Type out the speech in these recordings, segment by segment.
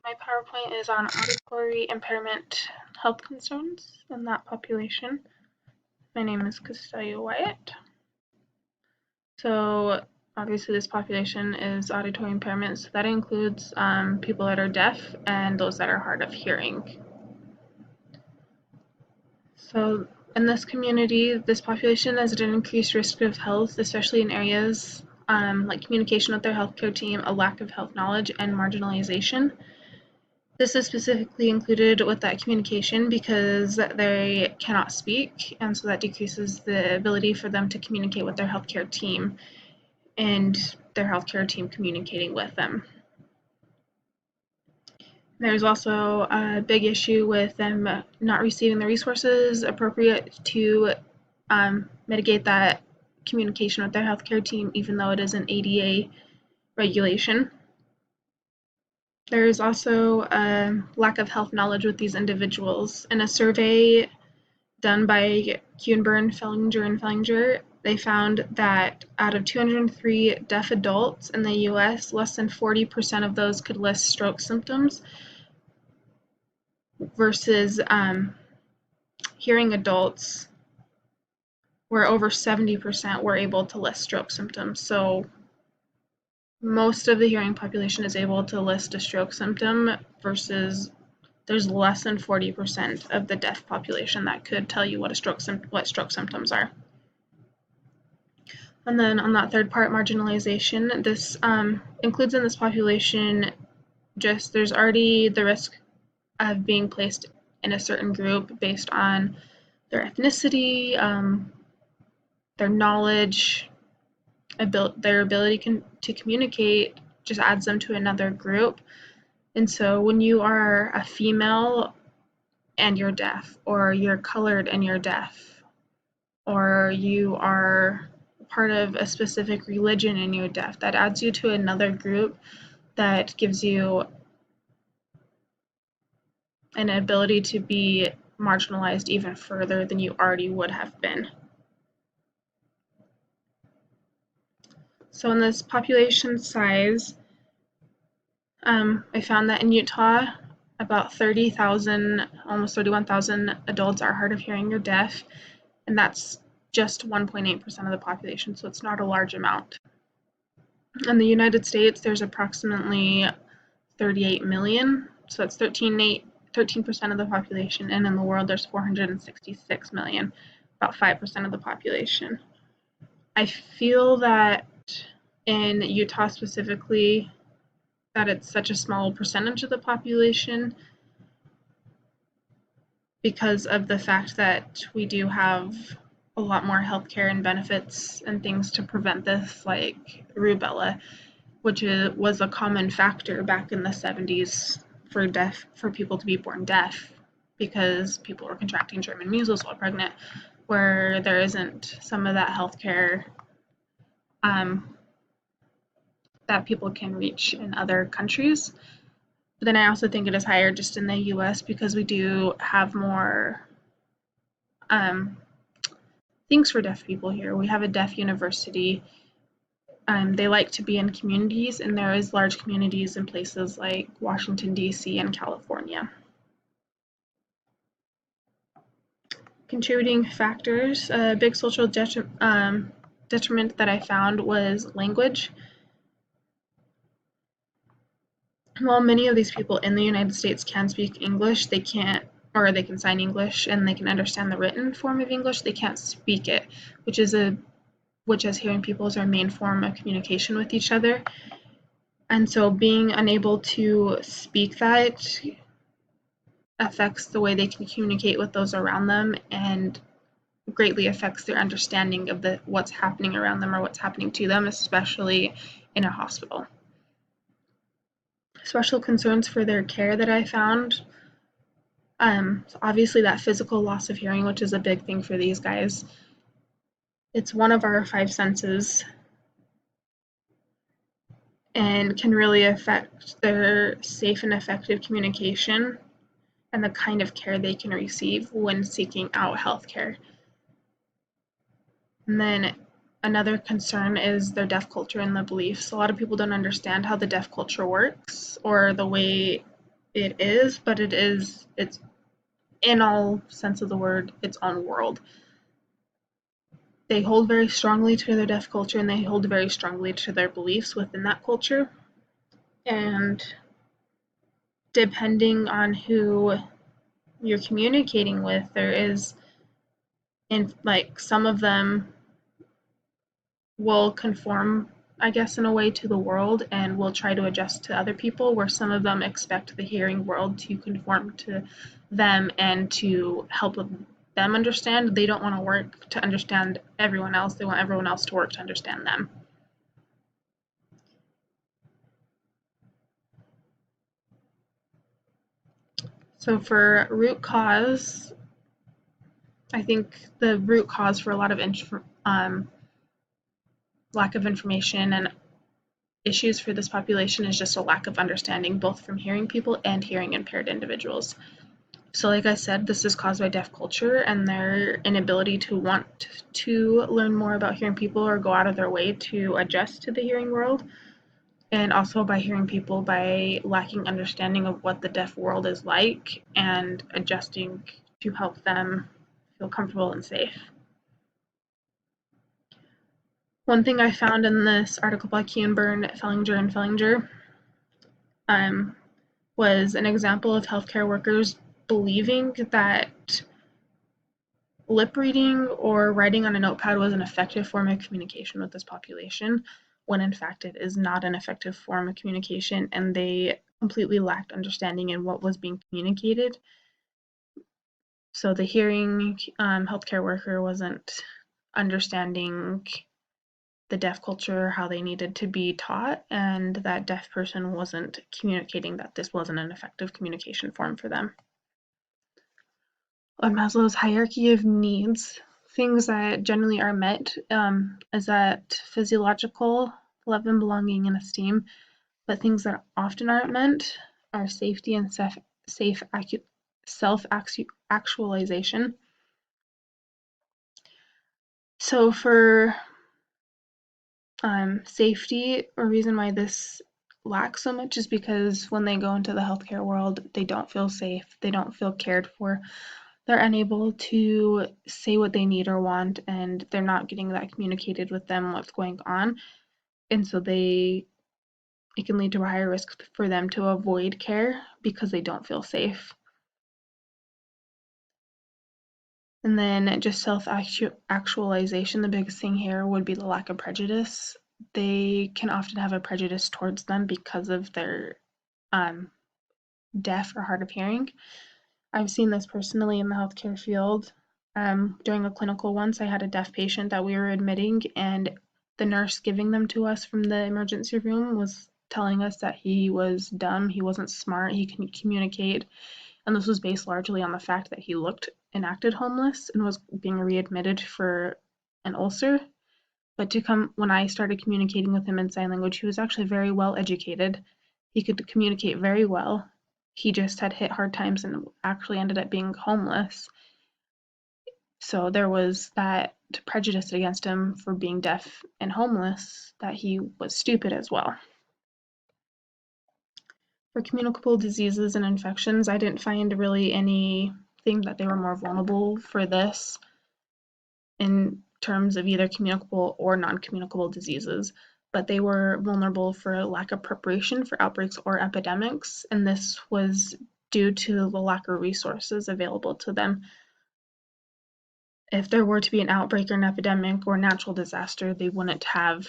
My PowerPoint is on auditory impairment health concerns in that population. My name is Castalia Wyatt. So obviously this population is auditory impairment, so that includes people that are deaf and those that are hard of hearing. So in this community, this population has an increased risk of health, especially in areas like communication with their healthcare team, a lack of health knowledge, and marginalization. This is specifically included with that communication because they cannot speak, and so that decreases the ability for them to communicate with their healthcare team and their healthcare team communicating with them. There's also a big issue with them not receiving the resources appropriate to mitigate that communication with their healthcare team, even though it is an ADA regulation. There is also a lack of health knowledge with these individuals. In a survey done by Kuenburn, Fellinger, and Fellinger, they found that out of 203 deaf adults in the US, less than 40% of those could list stroke symptoms versus hearing adults where over 70% were able to list stroke symptoms. So most of the hearing population is able to list a stroke symptom versus there's less than 40% of the deaf population that could tell you what stroke symptoms are. And then on that third part, marginalization, this includes in this population just there's already the risk of being placed in a certain group based on their ethnicity, their knowledge, their ability to communicate just adds them to another group. And so when you are a female and you're deaf, or you're colored and you're deaf, or you are part of a specific religion and you're deaf, that adds you to another group that gives you an ability to be marginalized even further than you already would have been. So in this population size, I found that in Utah, about 30,000, almost 31,000 adults are hard of hearing or deaf, and that's just 1.8% of the population, so it's not a large amount. In the United States, there's approximately 38 million, so that's 13% of the population, and in the world there's 466 million, about 5% of the population. I feel that in Utah specifically, that it's such a small percentage of the population because of the fact that we do have a lot more healthcare and benefits and things to prevent this, like rubella, which was a common factor back in the 70s for people to be born deaf because people were contracting German measles while pregnant, where there isn't some of that healthcare that people can reach in other countries. But then I also think it is higher just in the US because we do have more things for deaf people here. We have a deaf university. They like to be in communities, and there is large communities in places like Washington, D.C. and California. Contributing factors, a big social detriment that I found was language. While many of these people in the United States can speak English, they can't, or they can sign English and they can understand the written form of English, they can't speak it, which as hearing people is our main form of communication with each other. And so being unable to speak that affects the way they can communicate with those around them and greatly affects their understanding of what's happening around them or what's happening to them, especially in a hospital. Special concerns for their care that I found. So obviously that physical loss of hearing, which is a big thing for these guys. It's one of our 5 senses and can really affect their safe and effective communication and the kind of care they can receive when seeking out healthcare. And then another concern is their deaf culture and the beliefs. A lot of people don't understand how the deaf culture works or the way it is, but it's in all sense of the word, its own world. They hold very strongly to their deaf culture and they hold very strongly to their beliefs within that culture. And depending on who you're communicating with, there is, in like, some of them will conform, I guess, in a way to the world and will try to adjust to other people, where some of them expect the hearing world to conform to them and to help them understand. They don't want to work to understand everyone else. They want everyone else to work to understand them. So for root cause, I think the root cause for a lot of lack of information and issues for this population is just a lack of understanding, both from hearing people and hearing impaired individuals. So like I said, this is caused by deaf culture and their inability to want to learn more about hearing people or go out of their way to adjust to the hearing world. And also by hearing people by lacking understanding of what the deaf world is like and adjusting to help them feel comfortable and safe. One thing I found in this article by Kuenburn, Fellinger, and Fellinger was an example of healthcare workers believing that lip reading or writing on a notepad was an effective form of communication with this population, when in fact it is not an effective form of communication, and they completely lacked understanding in what was being communicated. So the hearing healthcare worker wasn't understanding the deaf culture, how they needed to be taught, and that deaf person wasn't communicating that this wasn't an effective communication form for them. On Maslow's hierarchy of needs, things that generally are met is that physiological love and belonging and esteem, but things that often aren't met are safety and self-actualization. So for safety, a reason why this lacks so much is because when they go into the healthcare world, they don't feel safe, they don't feel cared for, they're unable to say what they need or want, and they're not getting that communicated with them what's going on. And so it can lead to a higher risk for them to avoid care because they don't feel safe. And then just self-actualization, the biggest thing here would be the lack of prejudice. They can often have a prejudice towards them because of their deaf or hard of hearing. I've seen this personally in the healthcare field. During a clinical once, I had a deaf patient that we were admitting, and the nurse giving them to us from the emergency room was telling us that he was dumb, he wasn't smart, he couldn't communicate, and this was based largely on the fact that he looked and acted homeless and was being readmitted for an ulcer. But when I started communicating with him in sign language, he was actually very well educated. He could communicate very well. He just had hit hard times and actually ended up being homeless. So there was that prejudice against him for being deaf and homeless, that he was stupid as well. For communicable diseases and infections, I didn't find really anything that they were more vulnerable for this in terms of either communicable or non-communicable diseases, but they were vulnerable for lack of preparation for outbreaks or epidemics, and this was due to the lack of resources available to them. If there were to be an outbreak or an epidemic or natural disaster, they wouldn't have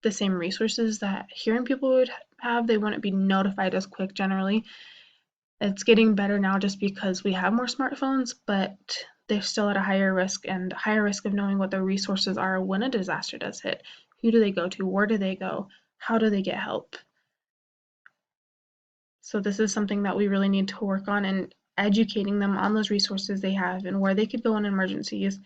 the same resources that hearing people would have. They wouldn't be notified as quick generally. It's getting better now just because we have more smartphones, but they're still at a higher risk of knowing what their resources are when a disaster does hit. Who do they go to? Where do they go? How do they get help? So this is something that we really need to work on, and educating them on those resources they have and where they could go in emergencies.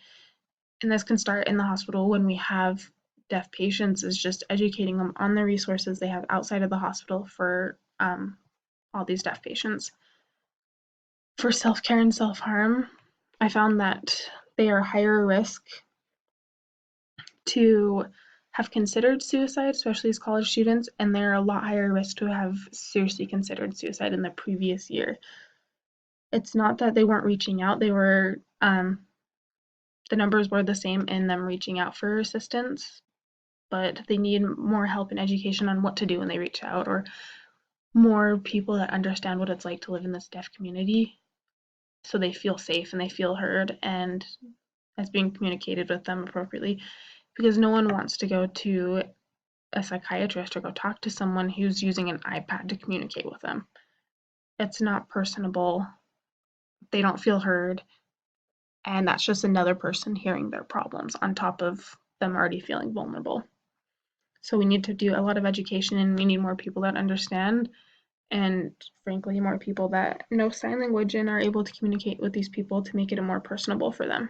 And this can start in the hospital when we have deaf patients, is just educating them on the resources they have outside of the hospital for all these deaf patients. For self-care and self-harm, I found that they are higher risk to have considered suicide, especially as college students, and they're a lot higher risk to have seriously considered suicide in the previous year. It's not that they weren't reaching out, the numbers were the same in them reaching out for assistance, but they need more help and education on what to do when they reach out, or more people that understand what it's like to live in this deaf community so they feel safe and they feel heard and as being communicated with them appropriately, because no one wants to go to a psychiatrist or go talk to someone who's using an iPad to communicate with them. It's not personable. They don't feel heard. And that's just another person hearing their problems on top of them already feeling vulnerable. So we need to do a lot of education, and we need more people that understand, and frankly, more people that know sign language and are able to communicate with these people to make it more personable for them.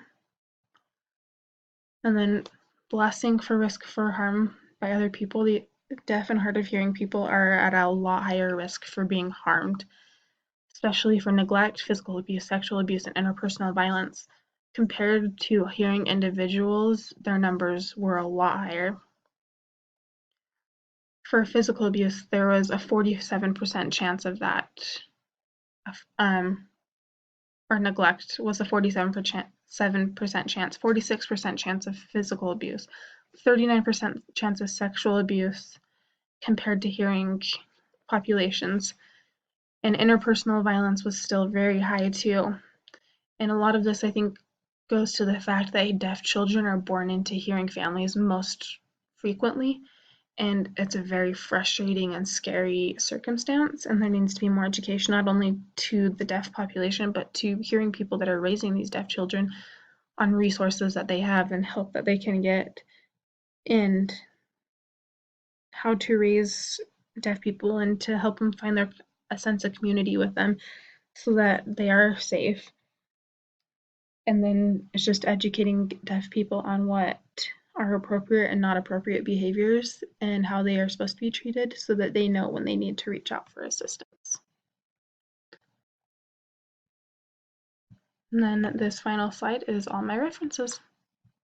And then the last thing for risk for harm by other people, the deaf and hard of hearing people are at a lot higher risk for being harmed, especially for neglect, physical abuse, sexual abuse, and interpersonal violence. Compared to hearing individuals, their numbers were a lot higher. For physical abuse, there was a 47% chance of that, or neglect was a 47% chance, 46% chance of physical abuse, 39% chance of sexual abuse compared to hearing populations. And interpersonal violence was still very high too. And a lot of this, I think, goes to the fact that deaf children are born into hearing families most frequently. And it's a very frustrating and scary circumstance. And there needs to be more education, not only to the deaf population, but to hearing people that are raising these deaf children on resources that they have and help that they can get, and how to raise deaf people and to help them find a sense of community with them so that they are safe. And then it's just educating deaf people on what are appropriate and not appropriate behaviors and how they are supposed to be treated so that they know when they need to reach out for assistance. And then this final slide is all my references.